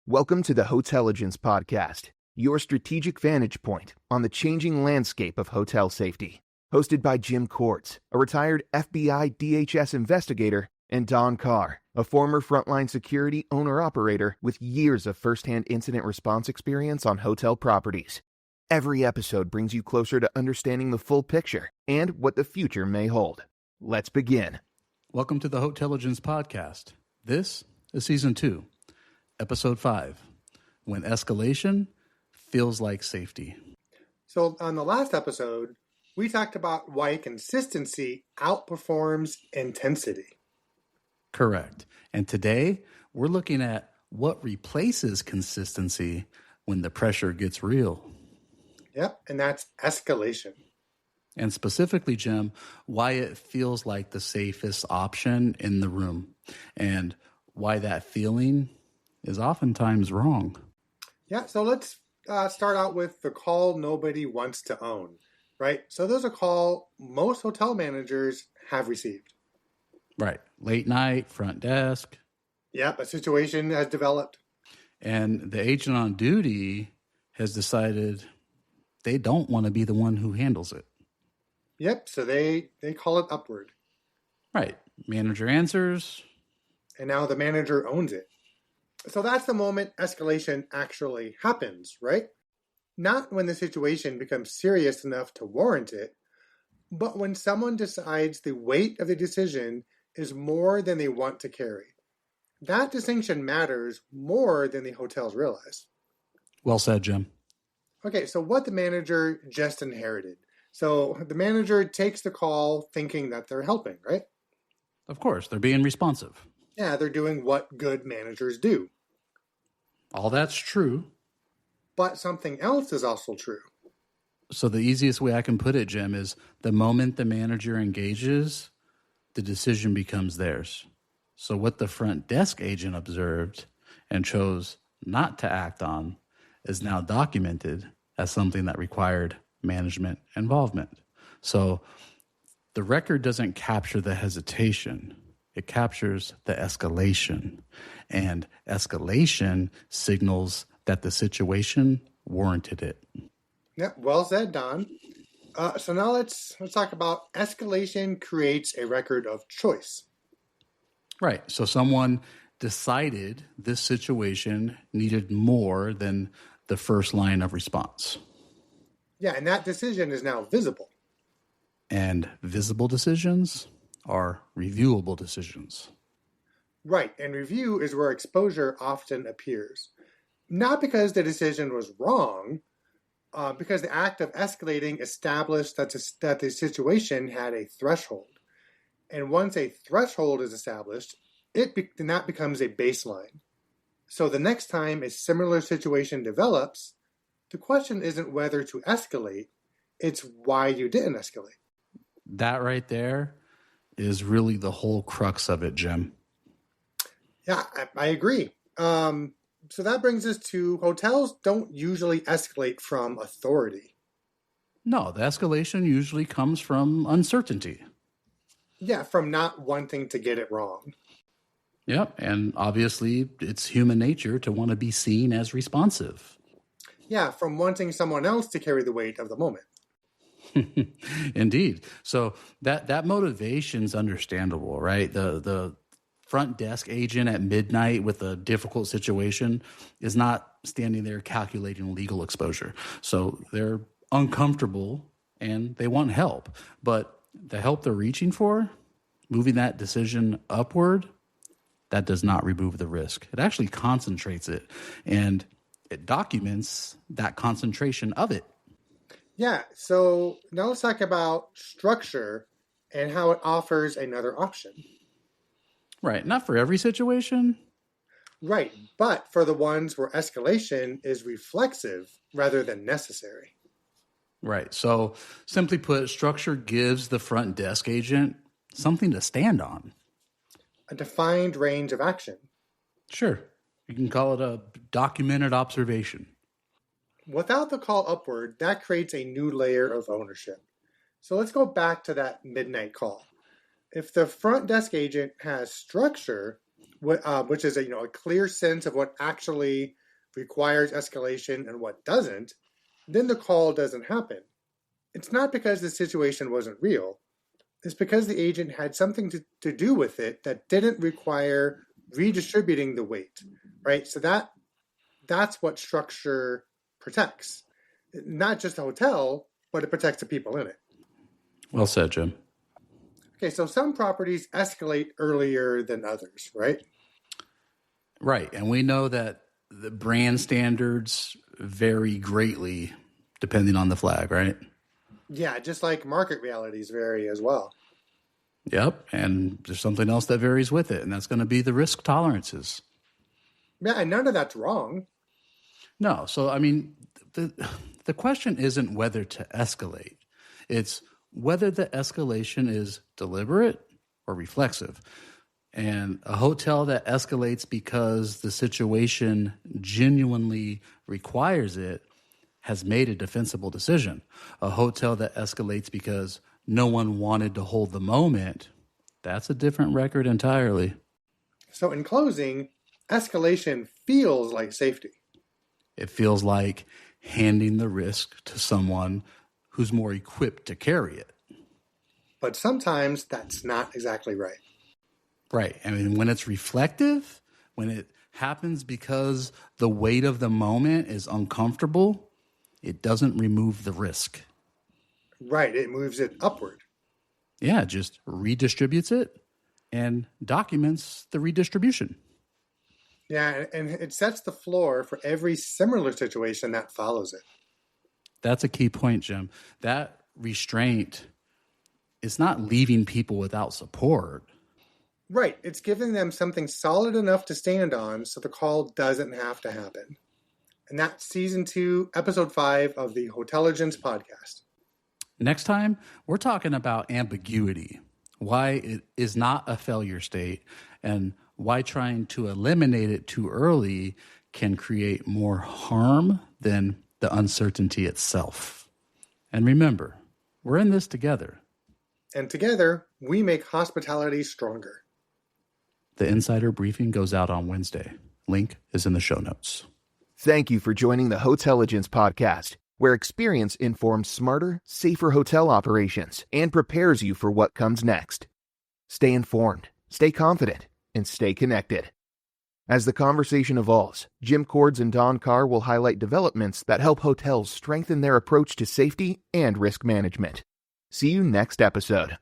Welcome to the Hotelligence Podcast, your strategic vantage point on the changing landscape of hotel safety. Hosted by Jim Cords, a retired FBI DHS investigator, and Don Carr, a former frontline security owner-operator with years of first-hand incident response experience on hotel properties. Every episode brings you closer to understanding the full picture and what the future may hold. Let's begin. Welcome to the Hotelligence Podcast. This is Season 2, Episode 5, When Escalation Feels Like Safety. So on the last episode, we talked about why consistency outperforms intensity. Correct. And today, we're looking at what replaces consistency when the pressure gets real. Yep, and that's escalation. And specifically, Jim, why it feels like the safest option in the room and why that feeling is oftentimes wrong. Yeah, so let's start out with the call nobody wants to own, right? So there's a call most hotel managers have received. Right. Late night, front desk. Yep, a situation has developed. And the agent on duty has decided they don't want to be the one who handles it. Yep, so they call it upward. Right. Manager answers. And now the manager owns it. So that's the moment escalation actually happens, right? Not when the situation becomes serious enough to warrant it, but when someone decides the weight of the decision is more than they want to carry. That distinction matters more than the hotels realize. Well said, Jim. Okay, so what the manager just inherited. So the manager takes the call thinking that they're helping, right? Of course, they're being responsive. Yeah, they're doing what good managers do. All that's true. But something else is also true. So the easiest way I can put it, Jim, is the moment the manager engages, the decision becomes theirs. So what the front desk agent observed and chose not to act on is now documented as something that required management involvement. So the record doesn't capture the hesitation. It captures the escalation. And escalation signals that the situation warranted it. Yeah, well said, Don. So now let's talk about escalation creates a record of choice. Right. So someone decided this situation needed more than the first line of response. Yeah, and that decision is now visible. And visible decisions are reviewable decisions. Right, and review is where exposure often appears. Not because the decision was wrong, because the act of escalating established that the situation had a threshold. And once a threshold is established, then that becomes a baseline. So the next time a similar situation develops, the question isn't whether to escalate, it's why you didn't escalate. That right there is really the whole crux of it, Jim. Yeah, I agree. So that brings us to hotels don't usually escalate from authority. No, the escalation usually comes from uncertainty. Yeah, from not wanting to get it wrong. Yep, and obviously it's human nature to want to be seen as responsive. Yeah, from wanting someone else to carry the weight of the moment. Indeed. So that motivation's understandable, right? The front desk agent at midnight with a difficult situation is not standing there calculating legal exposure. So they're uncomfortable and they want help. But the help they're reaching for, moving that decision upward, that does not remove the risk. It actually concentrates it, and it documents that concentration of it. Yeah, so now let's talk about structure and how it offers another option. Right, not for every situation. Right, but for the ones where escalation is reflexive rather than necessary. Right, so simply put, structure gives the front desk agent something to stand on. A defined range of action. Sure, you can call it a documented observation. Without the call upward, that creates a new layer of ownership. So let's go back to that midnight call. If the front desk agent has structure, which is a clear sense of what actually requires escalation and what doesn't, then the call doesn't happen. It's not because the situation wasn't real. It's because the agent had something to do with it that didn't require redistributing the weight, right? So that's what structure protects. Not just the hotel, but it protects the people in it. Well said, Jim. Okay, so some properties escalate earlier than others, right? Right, and we know that the brand standards vary greatly depending on the flag, right? Yeah, just like market realities vary as well. Yep, and there's something else that varies with it, and that's going to be the risk tolerances. Yeah, and none of that's wrong. No, so I mean, the question isn't whether to escalate. It's whether the escalation is deliberate or reflexive. And a hotel that escalates because the situation genuinely requires it has made a defensible decision. A hotel that escalates because no one wanted to hold the moment, that's a different record entirely. So in closing, escalation feels like safety. It feels like handing the risk to someone who's more equipped to carry it. But sometimes that's not exactly right. Right. I mean, when it's reflective, when it happens because the weight of the moment is uncomfortable, it doesn't remove the risk. Right. It moves it upward. Yeah, it just redistributes it and documents the redistribution. Yeah, and it sets the floor for every similar situation that follows it. That's a key point, Jim. That restraint is not leaving people without support. Right. It's giving them something solid enough to stand on so the call doesn't have to happen. And that's Season 2, Episode 5 of the Hotelligence podcast. Next time, we're talking about ambiguity, why it is not a failure state, and why trying to eliminate it too early can create more harm than the uncertainty itself. And remember, we're in this together. And together, we make hospitality stronger. The insider briefing goes out on Wednesday. Link is in the show notes. Thank you for joining the Hotelligence podcast, where experience informs smarter, safer hotel operations and prepares you for what comes next. Stay informed, stay confident, and stay connected. As the conversation evolves, Jim Cords and Don Carr will highlight developments that help hotels strengthen their approach to safety and risk management. See you next episode.